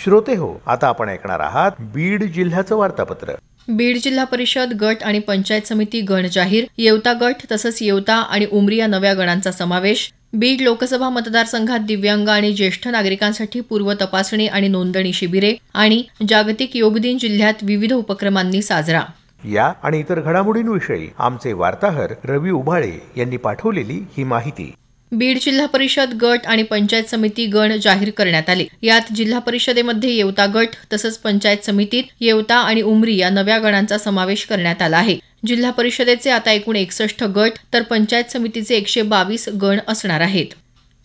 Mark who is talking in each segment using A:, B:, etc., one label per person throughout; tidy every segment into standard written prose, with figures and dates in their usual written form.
A: श्रोते हो, आता आपण ऐकणार आहात बीड जिल्ह्याचं वार्तापत्र।
B: बीड जिल्हा परिषद गट आणि पंचायत समिती गण जाहीर, येवता गट तसंच येवता आणि उमरी या नव्या गणांचा समावेश। बीड लोकसभा मतदारसंघात दिव्यांग आणि ज्येष्ठ नागरिकांसाठी पूर्व तपासणी आणि नोंदणी शिबिरे आणि जागतिक योग दिन जिल्ह्यात विविध उपक्रमांनी साजरा।
A: या आणि इतर घडामोडींविषयी आमचे वार्ताहर रवी उबाळे यांनी पाठवलेली ही माहिती।
B: बीड जिल्हा परिषद गट आणि पंचायत समिती गण जाहीर करण्यात आले। यात जिल्हा परिषदेमध्ये येवता गट तसंच पंचायत समितीत येवता आणि उमरी या नव्या गणांचा समावेश करण्यात आला आहे। जिल्हा परिषदेचे आता एकूण 61 गट तर पंचायत समितीचे 122 गण असणार आहेत।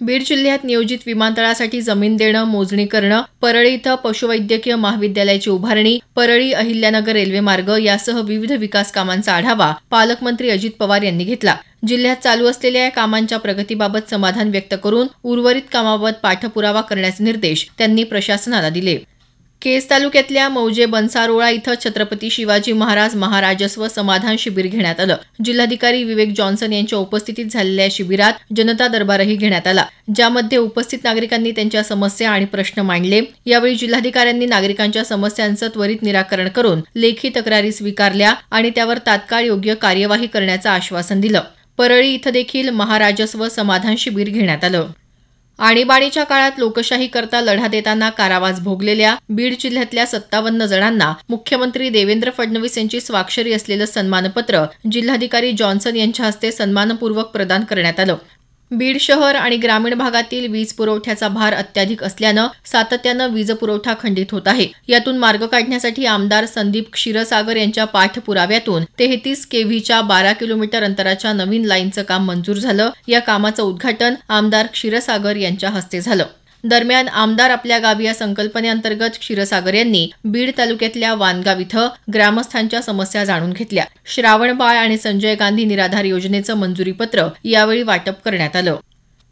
B: बीड जिल्ह्यात नियोजित विमानतळासाठी जमीन देणं, मोजणी करणं, परळी इथं पशुवैद्यकीय महाविद्यालयाची उभारणी, परळी अहिल्यानगर रेल्वे मार्ग यासह विविध विकास कामांचा आढावा पालकमंत्री अजित पवार यांनी घेतला। जिल्ह्यात चालू असलेल्या या कामांच्या प्रगतीबाबत समाधान व्यक्त करून उर्वरित कामाबाबत पाठपुरावा करण्याचे निर्देश त्यांनी प्रशासनाला दिले। केज तालुक्यातल्या मौजे बनसारोळा इथं छत्रपती शिवाजी महाराज महाराजस्व समाधान शिबिर घेण्यात आलं। जिल्हाधिकारी विवेक जॉन्सन यांच्या उपस्थितीत झालेल्या शिबिरात जनता दरबारही घेण्यात आला, ज्यामध्ये उपस्थित नागरिकांनी त्यांच्या समस्या आणि प्रश्न मांडले। यावेळी जिल्हाधिकाऱ्यांनी नागरिकांच्या समस्यांचं त्वरित निराकरण करून लेखी तक्रारी स्वीकारल्या आणि त्यावर तात्काळ योग्य कार्यवाही करण्याचं आश्वासन दिलं। परळी इथं देखील महाराजस्व समाधान शिबिर घेण्यात आलं। आणीबाणीच्या काळात लोकशाहीकरता लढा देताना कारावास भोगलेल्या बीड जिल्ह्यातल्या 57 जणांना मुख्यमंत्री देवेंद्र फडणवीस यांची स्वाक्षरी असलेलं सन्मानपत्र जिल्हाधिकारी जॉन्सन यांच्या हस्ते सन्मानपूर्वक प्रदान करण्यात आलं। बीड शहर आणि ग्रामीण भागातील वीज पुरवठ्याचा भार अत्याधिक असल्यानं सातत्यानं वीज पुरवठा खंडित होत आहे। यातून मार्ग काढण्यासाठी आमदार संदीप क्षीरसागर यांच्या पाठपुराव्यातून 33 केव्हीच्या 12 किलोमीटर अंतराच्या नवीन लाईनचं काम मंजूर झालं। या कामाचं उद्घाटन आमदार क्षीरसागर यांच्या हस्ते झालं। दरम्यान आमदार आपल्या गावी या संकल्पनेअंतर्गत क्षीरसागर यांनी बीड तालुक्यातल्या वानगाव इथं ग्रामस्थांच्या समस्या जाणून घेतल्या। श्रावणबाळ आणि संजय गांधी निराधार योजनेचं मंजुरीपत्र यावेळी वाटप करण्यात आलं।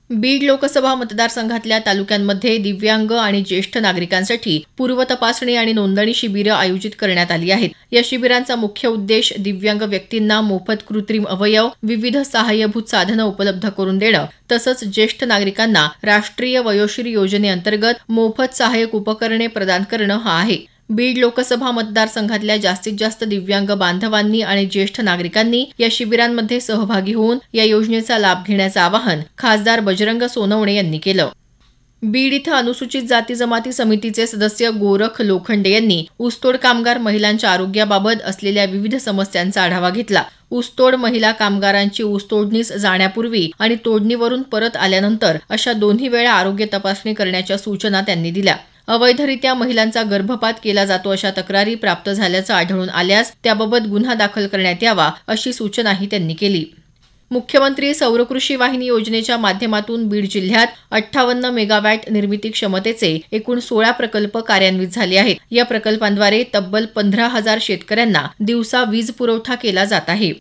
B: बीड लोकसभा मतदारसंघातल्या तालुक्यांमध्ये दिव्यांग आणि ज्येष्ठ नागरिकांसाठी पूर्व तपासणी आणि नोंदणी शिबिरं आयोजित करण्यात आली आहेत। या शिबिरांचा मुख्य उद्देश दिव्यांग व्यक्तींना मोफत कृत्रिम अवयव, विविध सहाय्यभूत साधनं उपलब्ध करून देणं तसंच ज्येष्ठ नागरिकांना राष्ट्रीय वयोश्री योजनेअंतर्गत मोफत सहाय्यक उपकरणे प्रदान करणं हा आहे। बीड लोकसभा मतदारसंघातल्या जास्तीत जास्त दिव्यांग बांधवांनी आणि ज्येष्ठ नागरिकांनी या शिबिरांमध्ये सहभागी होऊन या योजनेचा लाभ घेण्याचं आवाहन खासदार बजरंग सोनवणे यांनी केलं। बीड इथं अनुसूचित जाती जमाती समितीचे सदस्य गोरख लोखंडे यांनी ऊसतोड कामगार महिलांच्या आरोग्याबाबत असलेल्या विविध समस्यांचा आढावा घेतला। ऊसतोड महिला कामगारांची ऊसतोडणीस जाण्यापूर्वी आणि तोडणीवरून परत आल्यानंतर अशा दोन्ही वेळा आरोग्य तपासणी करण्याच्या सूचना त्यांनी दिल्या। अवैधरित्या महिलांचा गर्भपात केला जातो अशा तक्रारी प्राप्त झाल्याचं आढळून आल्यास त्याबाबत गुन्हा दाखल करण्यात यावा अशी सूचनाही त्यांनी केली। मुख्यमंत्री सौर कृषी वाहिनी योजनेच्या माध्यमातून बीड जिल्ह्यात 58 मेगावॅट निर्मिती क्षमतेचे एकूण 16 प्रकल्प कार्यान्वित झाले आहेत। या प्रकल्पांद्वारे तब्बल 15,000 शेतकऱ्यांना दिवसा वीज पुरवठा केला जात आहे।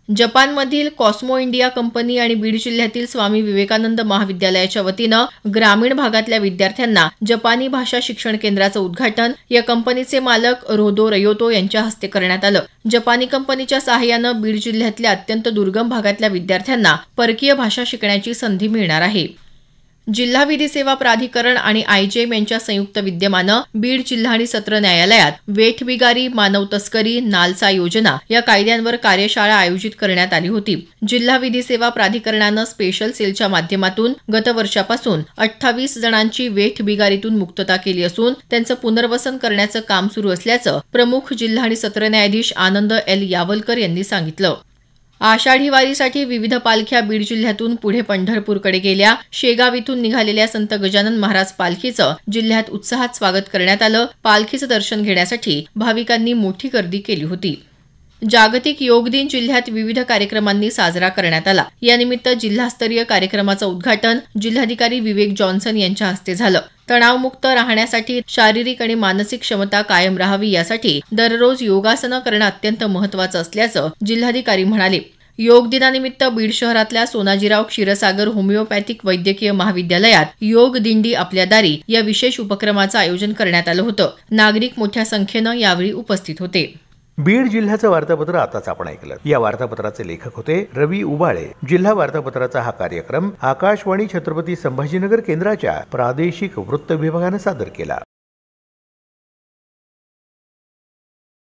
B: जपानमधील कॉस्मो इंडिया कंपनी आणि बीड जिल्ह्यातील स्वामी विवेकानंद महाविद्यालयाच्या वतीनं ग्रामीण भागातल्या विद्यार्थ्यांना जपानी भाषा शिक्षण केंद्राचं उद्घाटन या कंपनीचे मालक रोदो रयोतो यांच्या हस्ते करण्यात आलं। जपानी कंपनीच्या सहाय्यानं बीड जिल्ह्यातल्या अत्यंत दुर्गम भागातल्या विद्यार्थ्यांना परकीय भाषा शिकण्याची संधी मिळणार आहे। जिल्हा विधी सेवा प्राधिकरण आणि आयजेएम यांच्या संयुक्त विद्यमानं बीड जिल्हा आणि सत्र न्यायालयात वेठबिगारी, मानव तस्करी, नालसा योजना या कायद्यांवर कार्यशाळा आयोजित करण्यात आली होती। जिल्हा विधी सेवा प्राधिकरणानं स्पेशल सेलच्या माध्यमातून गत वर्षापासून 28 जणांची वेठबिगारीतून मुक्तता केली असून त्यांचं पुनर्वसन करण्याचं काम सुरू असल्याचं प्रमुख जिल्हा आणि सत्र न्यायाधीश आनंद एल यावलकर यांनी सांगितलं। आषाढी वारीसाठी विविध पालख्या बीड जिल्ह्यातून पुढे पंढरपूरकडे गेल्या। शेगाव इथून निघालेल्या संत गजानन महाराज पालखीचं जिल्ह्यात उत्साहात स्वागत करण्यात आलं। पालखीचं दर्शन घेण्यासाठी भाविकांनी मोठी गर्दी केली होती। जागतिक योग दिन जिल्ह्यात विविध कार्यक्रमांनी साजरा करण्यात आला। यानिमित्त जिल्हास्तरीय कार्यक्रमाचं उद्घाटन जिल्हाधिकारी विवेक जॉन्सन यांच्या हस्ते झालं। तणावमुक्त राहण्यासाठी शारीरिक आणि मानसिक क्षमता कायम राहावी यासाठी दररोज योगासनं करणं अत्यंत महत्त्वाचं असल्याचं जिल्हाधिकारी म्हणाले। योग दिनानिमित्त बीड शहरातल्या सोनाजीराव क्षीरसागर होमिओपॅथिक वैद्यकीय महाविद्यालयात योग दिंडी आपल्या दारी या विशेष उपक्रमाचं आयोजन करण्यात आलं होतं। नागरिक मोठ्या संख्येनं यावेळी उपस्थित होते।
A: बीड जिल्ह्याचं वार्तापत्र आताच आपण ऐकलं। या वार्तापत्राचे लेखक होते रवी उबाळे। जिल्हा वार्तापत्राचा हा कार्यक्रम आकाशवाणी छत्रपती संभाजीनगर केंद्राच्या प्रादेशिक वृत्त विभागाने सादर केला।